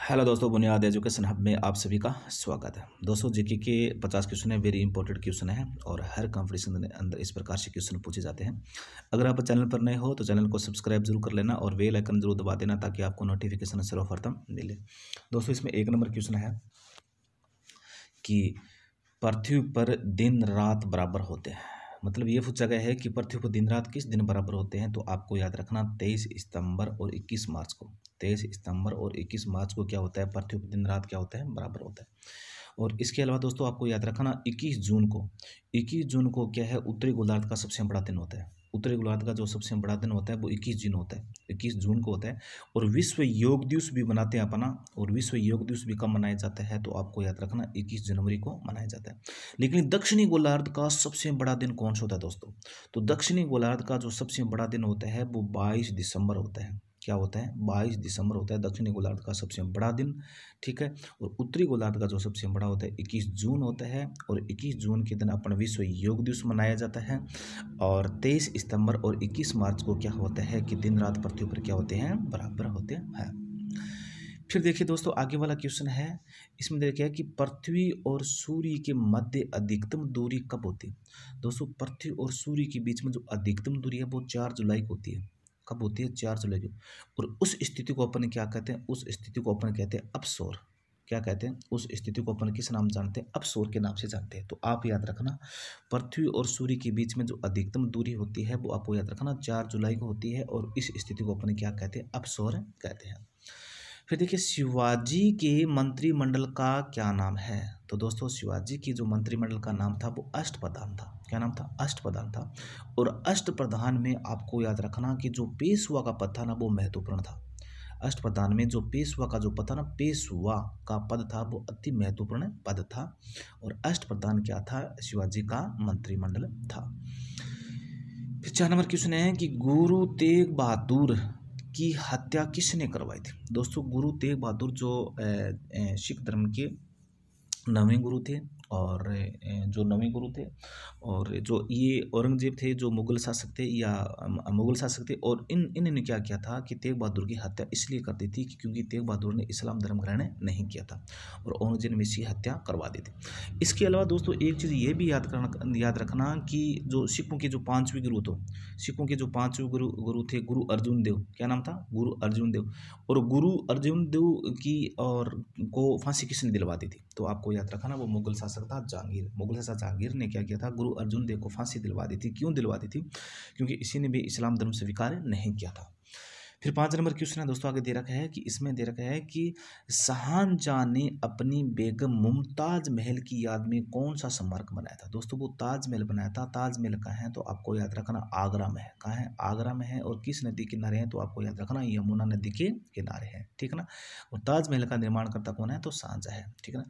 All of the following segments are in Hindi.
हेलो दोस्तों, बुनियाद एजुकेशन हब में आप सभी का स्वागत है। दोस्तों, जीके के 50 क्वेश्चन है, वेरी इंपॉर्टेंट क्वेश्चन है और हर कंपटीशन के अंदर इस प्रकार से क्वेश्चन पूछे जाते हैं। अगर आप चैनल पर नए हो तो चैनल को सब्सक्राइब जरूर कर लेना और बेल आइकन जरूर दबा देना ताकि आपको नोटिफिकेशन सर्वप्रथम मिले। दोस्तों, इसमें 1 नंबर क्वेश्चन है कि पृथ्वी पर दिन रात बराबर होते हैं। मतलब ये पूछा गया है कि पृथ्वी पर दिन रात किस दिन बराबर होते हैं। तो आपको याद रखना 23 सितंबर और 21 मार्च को 23 सितंबर और 21 मार्च को क्या होता है, पृथ्वी पर दिन रात क्या होता है, बराबर होता है। और इसके अलावा दोस्तों आपको याद रखना 21 जून को क्या है, उत्तरी गोलार्ध का सबसे बड़ा दिन होता है। उत्तरी गोलार्ध का जो सबसे बड़ा दिन होता है वो 21 जून होता है, 21 जून को होता है। और विश्व योग दिवस भी मनाते हैं अपना, और विश्व योग दिवस भी कब मनाया जाता है, तो आपको याद रखना 21 जनवरी को मनाया जाता है। लेकिन दक्षिणी गोलार्ध का सबसे बड़ा दिन कौन सा होता है दोस्तों? तो दक्षिणी गोलार्ध का जो सबसे बड़ा दिन होता है वो 22 दिसंबर होता है। क्या होता है? 22 दिसंबर होता है दक्षिणी गोलार्ध का सबसे बड़ा दिन। ठीक है। और उत्तरी गोलार्ध का जो सबसे बड़ा होता है 21 जून होता है, और 21 जून के दिन अपन विश्व योग दिवस मनाया जाता है। और 23 सितंबर और 21 मार्च को क्या होता है कि दिन रात पृथ्वी पर क्या होते हैं, बराबर होते हैं। फिर देखिए दोस्तों, आगे वाला क्वेश्चन है, इसमें देखिए कि पृथ्वी और सूर्य के मध्य अधिकतम दूरी कब होती है। दोस्तों, पृथ्वी और सूर्य के बीच में जो अधिकतम दूरी है वो 4 जुलाई को होती है। कब होती है? 4 जुलाई को। और उस स्थिति को अपन क्या कहते हैं? उस स्थिति को अपन कहते हैं अपसौर। क्या कहते हैं? उस स्थिति को अपन किस नाम जानते हैं? अपसौर के नाम से जानते हैं। तो आप याद रखना, पृथ्वी और सूर्य के बीच में जो अधिकतम दूरी होती है वो आपको याद रखना 4 जुलाई को होती है, और इस स्थिति को अपन क्या कहते हैं? अपसौर कहते हैं। फिर देखिए, शिवाजी के मंत्रिमंडल का क्या नाम है। तो दोस्तों, शिवाजी की जो मंत्रिमंडल का नाम था वो अष्टप्रधान था। क्या नाम था? अष्टप्रधान था। और अष्टप्रधान में आपको याद रखना कि जो पेशवा का पद था ना वो महत्वपूर्ण था। अष्टप्रधान में जो पेशवा का जो पद था ना, पेशवा का पद था वो अति महत्वपूर्ण पद था। और अष्टप्रधान क्या था? शिवाजी का मंत्रिमंडल था। फिर 4 नंबर क्वेश्चन है कि गुरु तेग बहादुर की हत्या किसने करवाई थी। दोस्तों, गुरु तेग बहादुर जो सिख धर्म के 9वें गुरु थे, और जो 9वें गुरु थे, और जो ये औरंगजेब थे जो मुगल शासक थे, या मुगल शासक थे, और इन्होंने क्या किया था कि तेग बहादुर की हत्या इसलिए कर दी थी कि क्योंकि तेग बहादुर ने इस्लाम धर्म ग्रहण नहीं किया था, और औरंगजेब ने इसकी हत्या करवा दी थी। इसके अलावा दोस्तों एक चीज़ ये भी याद रखना कि जो सिखों के जो 5वें गुरु थे, सिखों के जो 5वें गुरु थे, गुरु अर्जुन देव। क्या नाम था? गुरु अर्जुन देव। और गुरु अर्जुन देव की और को फांसी किसने दिलवा दी थी? तो आपको याद रखना वो मुगल शासक था जहांगीर। मुगल शासक जहांगीर ने क्या किया था? गुरु अर्जुन देव को फांसी दिलवा दी थी। क्यों दिलवा दी थी? क्योंकि इसी ने भी इस्लाम धर्म स्वीकार नहीं किया था। फिर 5 नंबर क्वेश्चन है दोस्तों, आगे दे रखा है कि इसमें दे रखा है कि शाहजहां ने अपनी बेगम मुमताज महल की याद में कौन सा स्मारक बनाया था। दोस्तों, वो ताजमहल बनाया था। ताजमहल कहाँ है? तो आपको याद रखना आगरा में है। कहाँ है? आगरा में है। और किस नदी के किनारे है? तो आपको याद रखना यमुना नदी के किनारे है। ठीक है ना। और ताजमहल का निर्माण करता कौन है? तो शाहजहां है। ठीक है ना।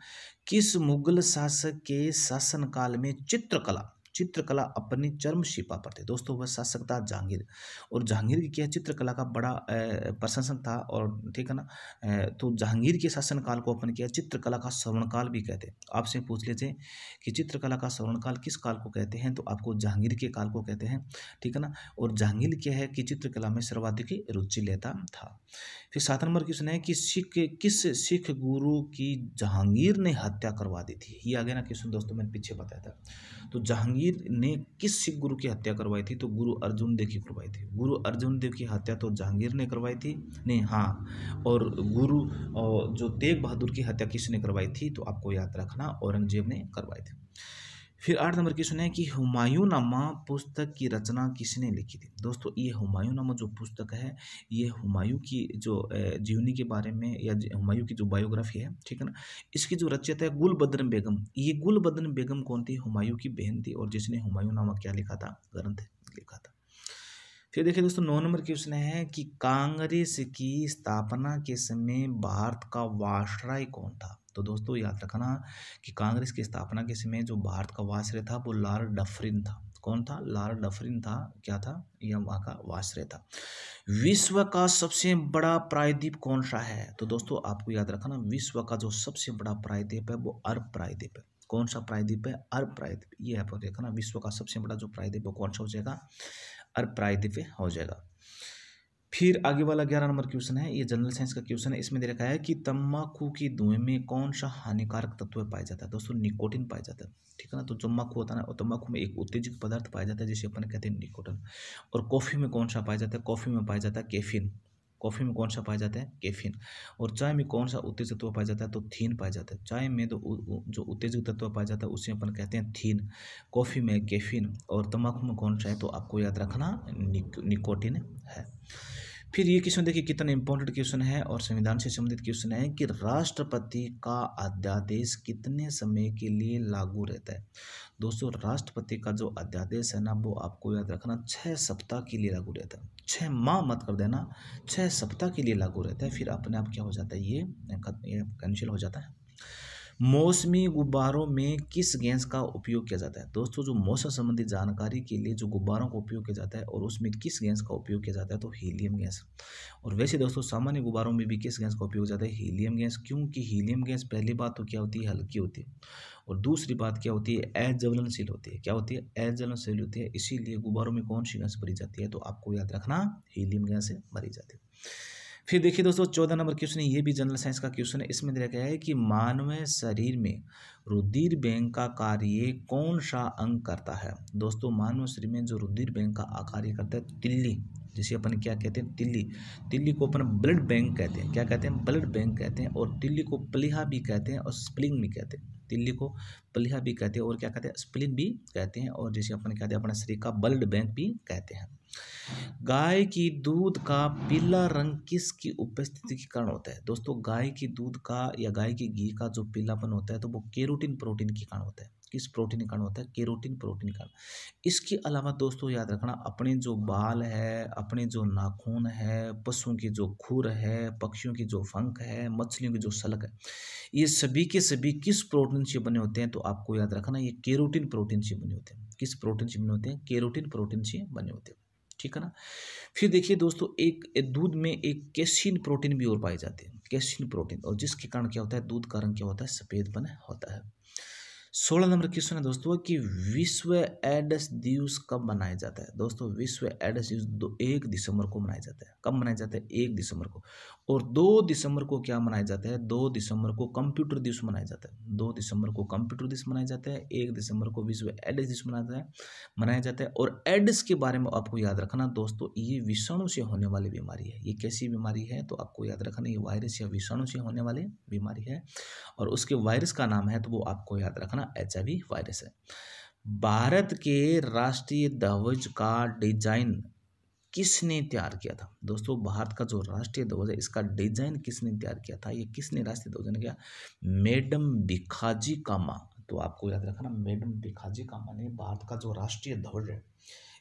किस मुगल शासक के शासनकाल में चित्रकला अपनी चरम सीमा पर थे। दोस्तों, वह शासक था जहांगीर। और जहांगीर की क्या चित्रकला का बड़ा प्रशंसक था। और ठीक है ना। तो जहांगीर के शासनकाल को अपन क्या चित्रकला का स्वर्णकाल भी कहते हैं। आपसे पूछ लीजिए कि चित्रकला का स्वर्णकाल किस काल को कहते हैं, तो आपको जहांगीर के काल को कहते हैं। ठीक है ना। और जहांगीर क्या है कि चित्रकला में सर्वाधिक रुचि लेता था। फिर 7 नंबर क्वेश्चन है कि किस सिख गुरु की जहांगीर ने हत्या करवा दी थी। ये आगे ना क्वेश्चन दोस्तों मैंने पीछे बताया था। तो जहांगीर ने किस सिख गुरु की हत्या करवाई थी? तो गुरु अर्जुन देव की करवाई थी। गुरु अर्जुन देव की हत्या तो जहांगीर ने करवाई थी। नहीं, हाँ। और गुरु जो तेग बहादुर की हत्या किसने करवाई थी? तो आपको याद रखना औरंगजेब ने करवाई थी। फिर 8 नंबर क्वेश्चन है कि हुमायूंनामा पुस्तक की रचना किसने लिखी थी। दोस्तों, ये हुमायूंनामा जो पुस्तक है, ये हुमायूं की जो जीवनी के बारे में, या हुमायूं की जो बायोग्राफी है, ठीक है ना, इसकी जो रचयिता है गुलबदन बेगम। ये गुलबदन बेगम कौन थी? हुमायूं की बहन थी, और जिसने हुमायूंनामा क्या लिखा था? ग्रंथ लिखा था। फिर देखिए दोस्तों 9 नंबर क्वेश्चन है कि कांग्रेस की स्थापना के समय भारत का वायसराय कौन था। तो दोस्तों याद रखना कि कांग्रेस की स्थापना के समय जो भारत का वायसराय था वो लॉर्ड डफरिन था। कौन था? लॉर्ड डफरिन था। क्या था? यह वहाँ का वायसराय था। विश्व का सबसे बड़ा प्रायद्वीप कौन सा है? तो दोस्तों आपको याद रखना विश्व का जो सबसे बड़ा प्रायद्वीप है वो अरब प्रायद्वीप है। कौन सा प्रायद्वीप है? अरब प्रायद्वीप। ये आपको देखना विश्व का सबसे बड़ा जो प्रायद्वीप है कौन सा हो जाएगा? अरब प्रायद्वीप हो जाएगा। फिर आगे वाला 11 नंबर क्वेश्चन है, ये जनरल साइंस का क्वेश्चन है। इसमें दे रखा है कि तंबाकू की धुएं में कौन सा हानिकारक तत्व पाया जाता है। दोस्तों निकोटिन पाया जाता है, ठीक है ना। तो तंबाकू होता है ना, और तंबाकू में एक उत्तेजक पदार्थ पाया जाता है जिसे अपन कहते हैं निकोटिन। और कॉफ़ी में कौन सा पाया जाता है, कॉफ़ी में पाया जाता है कैफीन। कॉफ़ी में कौन सा पाया जाता है, कैफीन। और चाय में कौन सा उत्तेजक तत्व पाया जाता है, तो थीन पाया जाता है। चाय में तो जो उत्तेजक तत्व पाया जाता है उसे अपन कहते हैं थीन, कॉफ़ी में कैफीन, और तंबाकू में कौन सा है, तो आपको याद रखना निकोटिन है। फिर ये क्वेश्चन देखिए कितना इंपॉर्टेंट क्वेश्चन है और संविधान से संबंधित क्वेश्चन है कि राष्ट्रपति का अध्यादेश कितने समय के लिए लागू रहता है। दोस्तों राष्ट्रपति का जो अध्यादेश है ना, वो आपको याद रखना 6 सप्ताह के लिए लागू रहता है। 6 माह मत कर देना, 6 सप्ताह के लिए लागू रहता है। फिर अपने आप क्या हो जाता है, ये कैंसिल हो जाता है। मौसमी गुब्बारों में किस गैस का उपयोग किया जाता है। दोस्तों जो मौसम संबंधी जानकारी के लिए जो गुब्बारों का उपयोग किया जाता है और उसमें किस गैस का उपयोग किया जाता है, तो हीलियम गैस। और वैसे दोस्तों सामान्य गुब्बारों में भी किस गैस का उपयोग जाता है, हीलियम गैस। क्योंकि हीलियम गैस पहली बात तो क्या होती है, हल्की होती है, और दूसरी बात क्या होती है, अज्वलनशील होती है। क्या होती है, अज्वलनशील होती है। इसीलिए गुब्बारों में कौन सी गैस भरी जाती है, तो आपको याद रखना हीलियम गैस से भरी जाती है। फिर देखिए दोस्तों 14 नंबर क्वेश्चन है, ये भी जनरल साइंस का क्वेश्चन है। इसमें दिया गया है कि मानव शरीर में रुधिर बैंक का कार्य कौन सा अंग करता है। दोस्तों मानव शरीर में जो रुधिर बैंक का कार्य करता है, तिल्ली, जिसे अपन क्या कहते हैं, तिल्ली। तिल्ली को अपन ब्लड बैंक कहते हैं। क्या कहते हैं, ब्लड बैंक कहते हैं। और तिल्ली को प्लीहा भी कहते हैं और स्प्लिंग भी कहते हैं। तिल्ली को प्लीहा भी कहते हैं और क्या कहते हैं, स्प्लिन भी कहते हैं। और जैसे अपन कहते हैं अपने शरीर का ब्लड बैंक भी कहते हैं। गाय की दूध का पीला रंग किसकी उपस्थिति के कारण होता है। दोस्तों गाय की दूध का या गाय की घी का जो पीलापन होता है, तो वो केरोटिन प्रोटीन के कारण होता है। किस प्रोटीन के कारण होता है, केरोटिन प्रोटीन के कारण। इसके अलावा दोस्तों याद रखना, अपने जो बाल है, अपने जो नाखून है, पशुओं की जो खुर है, पक्षियों की जो पंख है, मछलियों की जो सलक है, ये सभी के सभी किस प्रोटीन से बने होते हैं, तो आपको याद रखना ये केरोटिन प्रोटीन से बने होते हैं। किस प्रोटीन से बने होते हैं, केरोटिन प्रोटीन से बने होते हैं, ठीक है ना। फिर देखिए दोस्तों एक दूध में एक कैसीन प्रोटीन भी और पाए जाते हैं, कैसीन प्रोटीन, और जिसके कारण क्या होता है, दूध का रंग क्या होता है, सफेदपन होता है। 16 नंबर क्वेश्चन है दोस्तों कि विश्व एड्स दिवस कब मनाया जाता है। दोस्तों विश्व एड्स दिवस 1 दिसंबर को मनाया जाता है। कब मनाया जाता है, 1 दिसंबर को। और 2 दिसंबर को क्या मनाया जाता है, 2 दिसंबर को कंप्यूटर दिवस मनाया जाता है। 2 दिसंबर को कंप्यूटर दिवस मनाया जाता है। 1 दिसंबर को विश्व एड्स दिवस मनाया जाता है। और एड्स के बारे में आपको याद रखना दोस्तों, ये विषाणु से होने वाली बीमारी है। ये कैसी बीमारी है, तो आपको याद रखना ये वायरस या विषाणु से होने वाली बीमारी है। और उसके वायरस का नाम है, तो वो आपको याद रखना HIV वायरस है। भारत के राष्ट्रीय ध्वज का डिजाइन किसने तैयार किया था। दोस्तों भारत का जो राष्ट्रीय ध्वज है, इसका डिजाइन किसने तैयार किया था, ये किसने राष्ट्रीय ध्वज ने किया, मैडम भिखाजी कामा। तो आपको याद रखना मैडम भिखाजी कामा ने भारत का जो राष्ट्रीय ध्वज है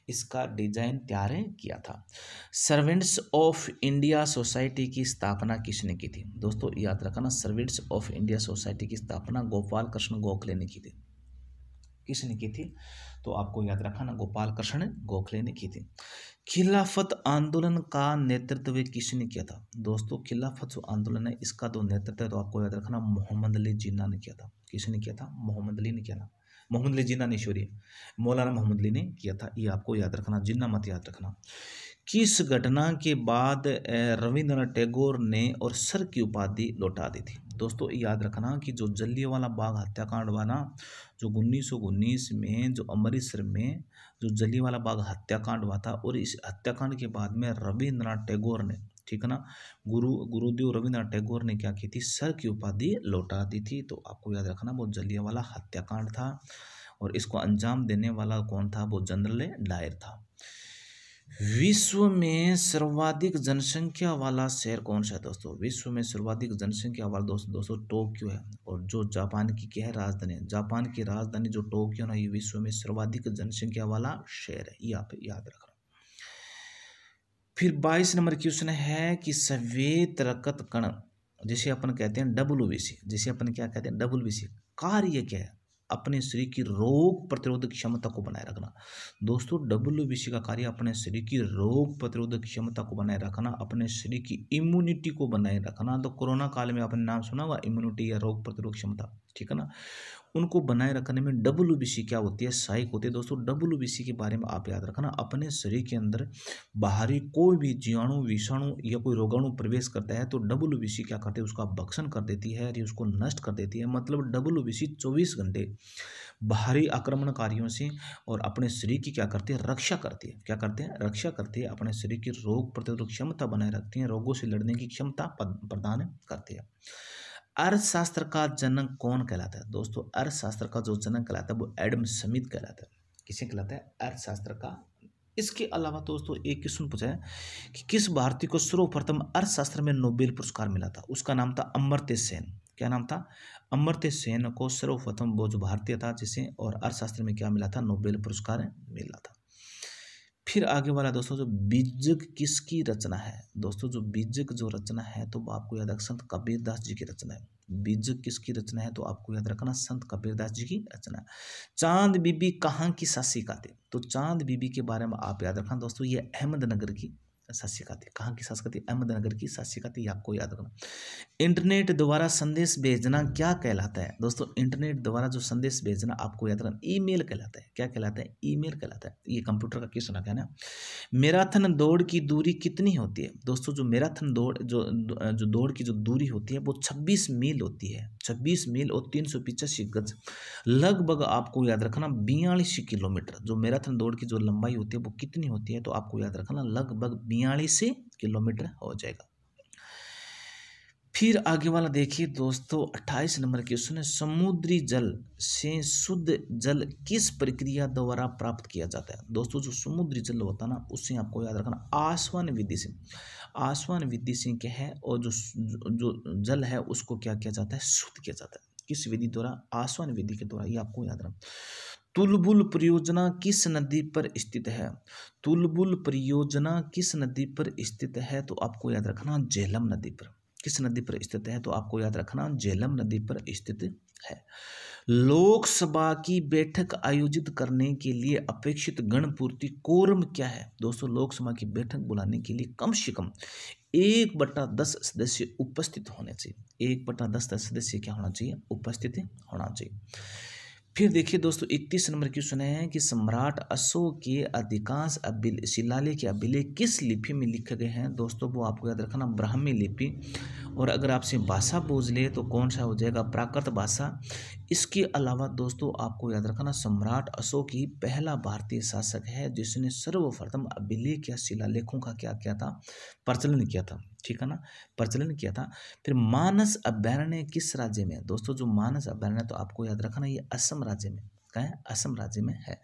इसका डिजाइन तैयार किया था। सर्वेंट्स ऑफ इंडिया सोसाइटी की स्थापना किसने की थी। दोस्तों याद रखना सर्वेंट्स ऑफ इंडिया सोसाइटी की स्थापना गोपाल कृष्ण गोखले ने की थी। किसने की थी, तो आपको याद रखना गोपाल कृष्ण गोखले ने की थी। खिलाफत आंदोलन का नेतृत्व किसने किया था। दोस्तों खिलाफत जो आंदोलन है इसका जो नेतृत्व है, तो आपको याद रखना मोहम्मद अली जिन्ना ने किया था। किसने किया था, मोहम्मद अली ने किया था। मोहम्मद अली जिन्ना ने, सॉरी मौलाना मोहम्मद अली ने किया था। ये आपको याद रखना, जिन्ना मत याद रखना। किस घटना के बाद रविंद्रनाथ टैगोर ने और सर की उपाधि लौटा दी थी। दोस्तों याद रखना कि जो जलियांवाला बाग हत्याकांड हुआ ना, जो 1919 में जो अमृतसर में जो जलियांवाला बाग हत्याकांड हुआ था, और इस हत्याकांड के बाद में रविंद्रनाथ टैगोर ने, ठीक है ना, गुरुदेव रविंद्रनाथ टैगोर ने क्या की थी, सर की उपाधि लौटा दी थी। तो आपको याद रखना वो जलियांवाला हत्याकांड था, और इसको अंजाम देने वाला कौन था, वो जनरल डायर था। विश्व में सर्वाधिक जनसंख्या वाला शहर कौन सा है। दोस्तों विश्व में सर्वाधिक जनसंख्या वाला दोस्तों टोक्यो है। और जो जापान की क्या है, राजधानी है, जापान की राजधानी जो टोक्यो ना, ये विश्व में सर्वाधिक जनसंख्या वाला शहर है। ये आप याद रखना। फिर 22 नंबर क्वेश्चन है कि श्वेत रक्त कण, जिसे अपन कहते हैं WBC, जिसे अपन क्या कहते हैं WBC, कार्य क्या है, अपने शरीर की रोग प्रतिरोधक क्षमता को बनाए रखना। दोस्तों WBC का कार्य अपने शरीर की रोग प्रतिरोधक क्षमता को बनाए रखना, अपने शरीर की इम्यूनिटी को बनाए रखना। तो कोरोना काल में आपने नाम सुना हुआ इम्यूनिटी या रोग प्रतिरोधक क्षमता, ठीक है ना। उनको बनाए रखने में WBC क्या होती है, सहायक होती है। दोस्तों WBC के बारे में आप याद रखना, अपने शरीर के अंदर बाहरी कोई भी जीवाणु, विषाणु या कोई रोगाणु प्रवेश करता है तो WBC क्या करते हैं, उसका भक्षण कर देती है और ये उसको नष्ट कर देती है। मतलब WBC 24 घंटे बाहरी आक्रमणकारियों से और अपने शरीर की क्या करती है, रक्षा करती है। क्या करते हैं, रक्षा करती है। अपने शरीर की रोग प्रतिरोधक क्षमता बनाए रखती है, रोगों से लड़ने की क्षमता प्रदान करती है। अर्थशास्त्र का जनक कौन कहलाता है? दोस्तों अर्थशास्त्र का जो जनक कहलाता है वो एडम स्मिथ कहलाता है। किसे कहलाता है? अर्थशास्त्र का। इसके अलावा दोस्तों एक क्वेश्चन पूछा है कि किस भारतीय को सर्वप्रथम अर्थशास्त्र में नोबेल पुरस्कार मिला था? उसका नाम था अमर्त्य सेन। क्या नाम था? अमर्त्य सेन को सर्वप्रथम, वो जो भारतीय था जिसे, और अर्थशास्त्र में क्या मिला था, नोबेल पुरस्कार मिला था। फिर आगे वाला दोस्तों, जो बीजक किसकी रचना है? दोस्तों जो बीजक जो रचना है तो आपको याद रखना संत कबीरदास जी की रचना है। बीजक किसकी रचना है तो आपको याद रखना संत कबीरदास जी की रचना है। चांद बीबी कहाँ की शासिका थी? तो चांद बीबी के बारे में आप याद रखना दोस्तों, ये अहमदनगर की शासिका थी। कहाँ की शासिका थी? अहमदनगर की शासिका थी, आपको याद रखना। इंटरनेट द्वारा संदेश भेजना क्या कहलाता है? दोस्तों इंटरनेट द्वारा जो संदेश भेजना आपको याद रखना ईमेल कहलाता है। क्या कहलाता है? ईमेल कहलाता है। ये कंप्यूटर का क्वेश्चन है ना। मैराथन दौड़ की दूरी कितनी होती है? दोस्तों जो मैराथन दौड़ जो दौड़ की जो दूरी होती है वो 26 मील होती है। 26 मील और 385 गज, लगभग आपको याद रखना 42 किलोमीटर। जो मैराथन दौड़ की जो लंबाई होती है वो कितनी होती है तो आपको याद रखना लगभग 42 किलोमीटर हो जाएगा। फिर आगे वाला देखिए दोस्तों 28 नंबर क्वेश्चन है, समुद्री जल से शुद्ध जल किस प्रक्रिया द्वारा प्राप्त किया जाता है? दोस्तों जो समुद्री जल होता है ना उससे आपको याद रखना आसवन विधि से। आसवन विधि से क्या है, और जो जल है उसको क्या किया जाता है, शुद्ध किया जाता है। किस विधि द्वारा? आसवन विधि के द्वारा। ये आपको याद रखना। तुलबुल परियोजना किस नदी पर स्थित है? तुलबुल परियोजना किस नदी पर स्थित है तो आपको याद रखना झेलम नदी पर। किस नदी पर स्थित है तो आपको याद रखना झेलम नदी पर स्थित है। लोकसभा की बैठक आयोजित करने के लिए अपेक्षित गणपूर्ति कोरम क्या है? दोस्तों लोकसभा की बैठक बुलाने के लिए कम से कम 1/10 सदस्य उपस्थित होने चाहिए। 1/10 सदस्य क्या होना चाहिए? उपस्थित होना चाहिए। फिर देखिए दोस्तों 31 नंबर क्वेश्चन है कि सम्राट अशोक के अधिकांश शिलालेख के अभिलेख किस लिपि में लिखे गए हैं? दोस्तों वो आपको याद रखना ब्राह्मी लिपि। और अगर आपसे भाषा पूछ ले तो कौन सा हो जाएगा? प्राकृत भाषा। इसके अलावा दोस्तों आपको याद रखना सम्राट अशोक ही पहला भारतीय शासक है जिसने सर्वप्रथम अभिलेख या शिलालेखों का क्या किया था? प्रचलन किया था। ठीक है ना, प्रचलन किया था। फिर मानस अभयारण्य किस राज्य में है? दोस्तों जो मानस अभयारण्य तो आपको याद रखना ये असम राज्य में है। असम राज्य में है।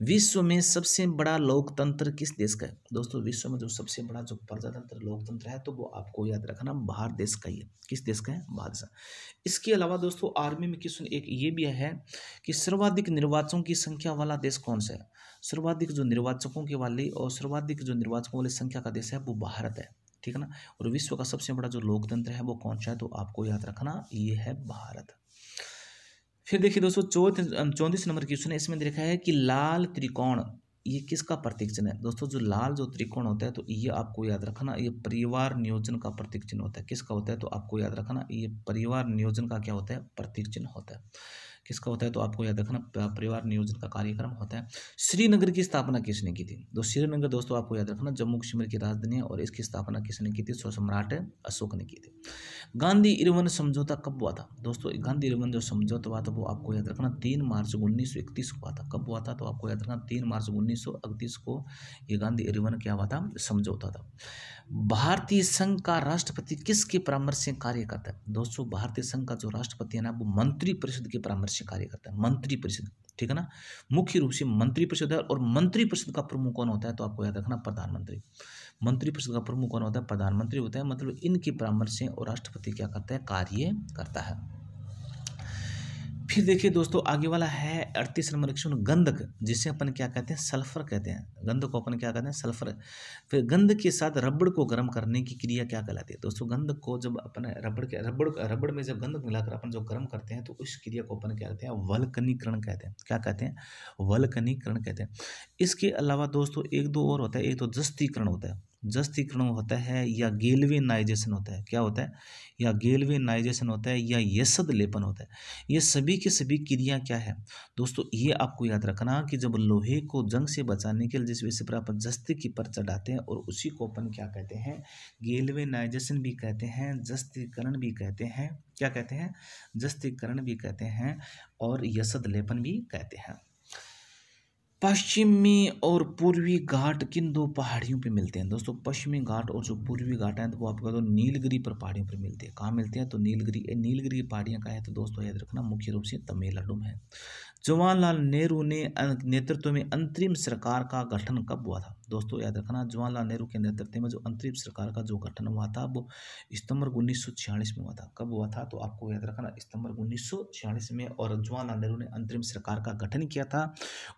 विश्व में सबसे बड़ा लोकतंत्र किस देश का है? दोस्तों विश्व में जो सबसे बड़ा जो प्रजातंत्र लोकतंत्र है तो वो आपको याद रखना भारत देश का ही है। किस देश का है? भारत देश। इसके अलावा दोस्तों आर्मी में क्वेश्चन एक ये भी है कि सर्वाधिक निर्वाचकों की संख्या वाला देश कौन सा है? सर्वाधिक जो निर्वाचकों के वाली और सर्वाधिक जो निर्वाचकों वाली संख्या का देश है वो भारत है। ठीक है ना। और विश्व का सबसे बड़ा जो लोकतंत्र है वो कौन सा है तो आपको याद रखना ये है भारत। फिर देखिए दोस्तों 34 नंबर क्वेश्चन है, इसमें देखा है कि लाल त्रिकोण ये किसका प्रतीक चिन्ह है? दोस्तों जो लाल जो त्रिकोण होता है तो ये आपको याद रखना ये परिवार नियोजन का प्रतीक चिन्ह होता है। किसका होता है तो आपको याद रखना ये परिवार नियोजन का क्या होता है? प्रतीक चिन्ह होता है। किसका होता है तो आपको याद रखना परिवार नियोजन का कार्यक्रम होता है। श्रीनगर की स्थापना किसने की थी? तो श्रीनगर दोस्तों आपको याद रखना जम्मू कश्मीर की राजधानी है और इसकी स्थापना किसने की थी? सम्राट अशोक ने की थी। गांधी इरविन समझौता कब हुआ था? दोस्तों गांधी इरविन जो समझौता हुआ था वो आपको याद रखना 3 मार्च 1931 को हुआ था। कब हुआ था तो आपको याद रखना 3 मार्च 1931 को ये गांधी इरविन क्या हुआ था? समझौता था। भारतीय संघ का राष्ट्रपति किसके परामर्श से कार्य करता है? दोस्तों भारतीय संघ का जो राष्ट्रपति है ना वो मंत्री परिषद के परामर्श से कार्य करता है। मंत्री परिषद। ठीक है ना, मुख्य रूप से मंत्री परिषद है। और मंत्री परिषद का प्रमुख कौन होता है तो आपको याद रखना प्रधानमंत्री। मंत्री परिषद का प्रमुख कौन होता है? प्रधानमंत्री होता है। मतलब इनके परामर्श से और राष्ट्रपति क्या करता है? कार्य करता है। फिर देखिए दोस्तों आगे वाला है 38 नंबर क्वेश्चन, गंधक जिसे अपन क्या कहते हैं? सल्फर कहते हैं। गंध को अपन क्या कहते हैं? सल्फर। फिर गंध के साथ रबड़ को गर्म करने की क्रिया क्या कहलाती है? दोस्तों गंध को जब अपन रबड़ में जब गंध मिलाकर अपन जो गर्म करते हैं तो उस क्रिया को अपन क्या कहते हैं? वल्कनीकरण कहते हैं। क्या कहते हैं? वल्कनीकरण कहते हैं। इसके अलावा दोस्तों एक दो और होता है, एक तो जस्तीकरण होता है। जस्तीकरण होता है या गेल्वेनाइजेशन होता है। क्या होता है? या गेल्वेनाइजेशन होता है या यसद लेपन होता है। ये सभी की सभी क्रिया क्या है दोस्तों, ये आपको याद रखना कि जब लोहे को जंग से बचाने के लिए जिस विषय पर अपन जस्ती की पर चढ़ाते हैं और उसी को अपन क्या कहते हैं? गेल्वेनाइजेशन भी कहते हैं, जस्तीकरण भी कहते हैं। क्या कहते हैं? जस्तीकरण भी कहते हैं और यसद लेपन भी कहते हैं। पश्चिमी और पूर्वी घाट किन दो पहाड़ियों पे मिलते हैं दोस्तों? पश्चिमी घाट और जो पूर्वी घाट है तो वो आपको तो नीलगिरी पर पहाड़ियों पर मिलते हैं। कहाँ मिलते हैं? तो नीलगिरी पहाड़ियाँ का है तो दोस्तों याद रखना मुख्य रूप से तमिलनाडु में है। जवाहरलाल नेहरू ने नेतृत्व में अंतरिम सरकार का गठन कब हुआ था दोस्तों? याद रखना जवाहरलाल नेहरू के नेतृत्व में जो अंतरिम सरकार का जो गठन हुआ था वो सितंबर 1946 में हुआ था। कब हुआ था? तो आपको याद रखना सितंबर 1946 में। और जवाहरलाल नेहरू ने अंतरिम सरकार का गठन किया था।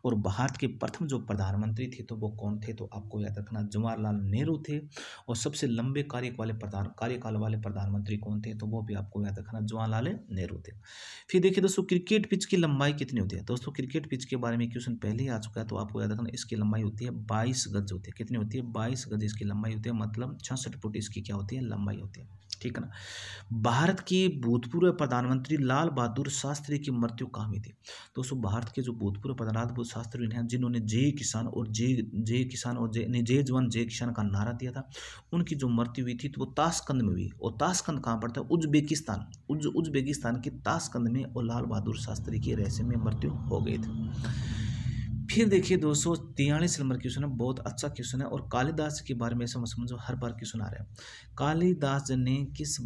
और भारत के प्रथम जो प्रधानमंत्री थे तो वो कौन थे? तो आपको याद रखना जवाहरलाल नेहरू थे। और सबसे लंबे कार्यकाल वाले प्रधानमंत्री कौन थे? तो वो भी आपको याद रखना जवाहरलाल नेहरू थे। फिर देखिए दोस्तों, क्रिकेट पिच की लंबाई कितनी होती है दोस्तों? क्रिकेट पिच के बारे में क्वेश्चन पहले ही आ चुका है तो आपको याद रखना इसकी लंबाई होती है 22 गज होती है। कितनी होती है? 22 गज इसकी लंबाई होती है, मतलब 66 फुट इसकी क्या होती है? लंबाई होती है। ठीक है ना। भारत के भूतपूर्व प्रधानमंत्री लाल बहादुर शास्त्री की मृत्यु कहाँ हुई थी दोस्तों? भारत के जो भूतपूर्व प्रधानमंत्री शास्त्री हैं जिन्होंने जय किसान और जय जवान जय किसान का नारा दिया था, उनकी जो मृत्यु हुई थी तो वो ताशकंद में हुई। और ताशकंद कहाँ पड़ता है? उज्बेकिस्तान के ताशकंद में और लाल बहादुर शास्त्री की रहस्यमय मृत्यु हो गई थी। फिर देखिए दोस्तों, 43 नंबर क्वेश्चन है, बहुत अच्छा क्वेश्चन है। और कालिदास के बारे में समझो, हर बार क्वेश्चन आ रहा है। कालिदास ने किस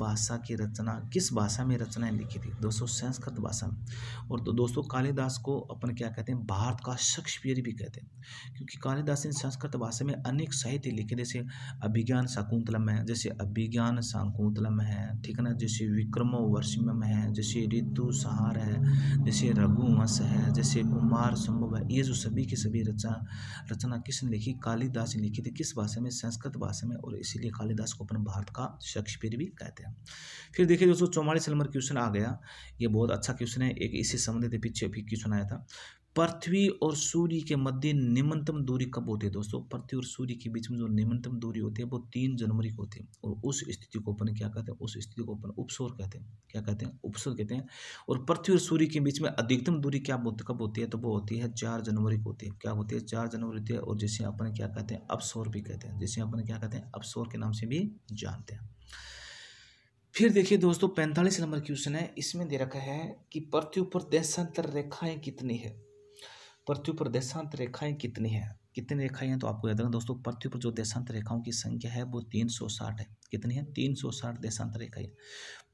भाषा में रचनाएं लिखी थी दोस्तों? संस्कृत भाषा में। और तो दोस्तों कालिदास को अपन क्या कहते हैं? भारत का शेक्सपियर भी कहते हैं, क्योंकि कालिदास ने संस्कृत भाषा में अनेक साहित्य लिखे, जैसे अभिज्ञान शाकुंतलम है, ठीक है ना, जैसे विक्रमोर्वशीयम है, जैसे ऋतुसंहार है, जैसे रघुवंश है, जैसे कुमार संभव है। ये जो सभी की सभी रचना किसने लिखी? कालिदास ने लिखी थी। किस भाषा में? संस्कृत भाषा में। और इसीलिए कालिदास को अपन भारत का शेक्सपियर भी कहते हैं। फिर देखिए दोस्तों, 44 नंबर क्वेश्चन आ गया। ये बहुत अच्छा क्वेश्चन है, एक इसी संबंधित पीछे भी क्वेश्चन आया था। पृथ्वी और सूर्य के मध्य निम्नतम दूरी कब होती है दोस्तों? पृथ्वी और सूर्य के बीच में जो निम्नतम दूरी होती है वो 3 जनवरी को होती है। और उस स्थिति को अपन क्या कहते हैं? उस स्थिति को अपन उपसौर कहते हैं। क्या कहते हैं? उपसौर कहते हैं। और पृथ्वी और सूर्य के बीच में अधिकतम दूरी कब होती है? तो वो होती है 4 जनवरी को होती है। क्या होती है? 4 जनवरी होती है। और जिसे अपन क्या कहते हैं? अपसौर भी कहते हैं, जिसे अपन क्या कहते हैं? अपसौर के नाम से भी जानते हैं। फिर देखिए दोस्तों, 45 नंबर क्वेश्चन है, इसमें दे रखा है कि पृथ्वी पर देशांतर रेखाएं कितनी है? पृथ्वी पर देशांतर रेखाएं कितनी है? कितनी रेखाएं हैं? तो आपको याद रखना दोस्तों, पृथ्वी पर जो देशांतर रेखाओं की संख्या है वो 360 है। कितनी है? 360 देशांतर रेखाएं।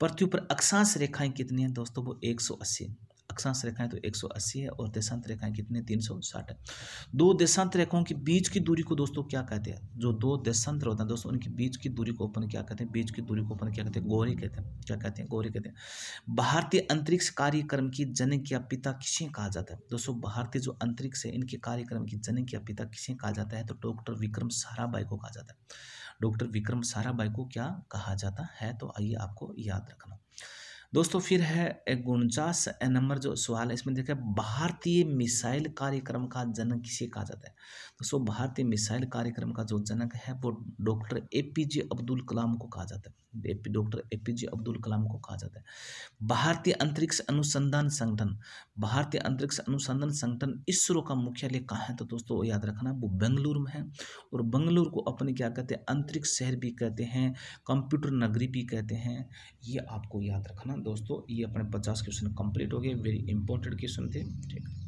पृथ्वी पर अक्षांश रेखाएं कितनी है दोस्तों? वो 180। अक्षांश रेखाएं तो 180 है और देशांतर रेखाएं कितनी है? 360 है। दो देशांतर रेखाओं के बीच की दूरी को दोस्तों क्या कहते हैं? जो दो देशांतर होता है दोस्तों उनकी बीच की दूरी को अपन क्या कहते हैं? बीच की दूरी को अपन क्या कहते हैं? गौरी कहते हैं। क्या कहते हैं? गौरी कहते हैं। भारतीय अंतरिक्ष कार्यक्रम की जनक या पिता किसे कहा जाता है दोस्तों? भारतीय जो अंतरिक्ष है इनके कार्यक्रम की जनक या पिता किसे कहा जाता है? तो डॉक्टर विक्रम साराभाई को कहा जाता है। डॉक्टर विक्रम साराभाई को क्या कहा जाता है? तो आइए आपको याद रखना दोस्तों। फिर है 49 नंबर जो सवाल है, इसमें देखा भारतीय मिसाइल कार्यक्रम का जनक किसे कहा जाता है दोस्तों? भारतीय मिसाइल कार्यक्रम का जो जनक है वो डॉक्टर एपीजे अब्दुल कलाम को कहा जाता है। डॉक्टर एपीजे अब्दुल कलाम को कहा जाता है। भारतीय अंतरिक्ष अनुसंधान संगठन इसरो का मुख्यालय कहाँ है? तो दोस्तों याद रखना वो बेंगलुरु में है। और बेंगलुरु को अपने क्या कहते हैं? अंतरिक्ष शहर भी कहते हैं, कंप्यूटर नगरी भी कहते हैं। ये आपको याद रखना दोस्तों। ये अपने 50 क्वेश्चन कंप्लीट हो गए, वेरी इंपॉर्टेंट क्वेश्चन थे। ठीक है।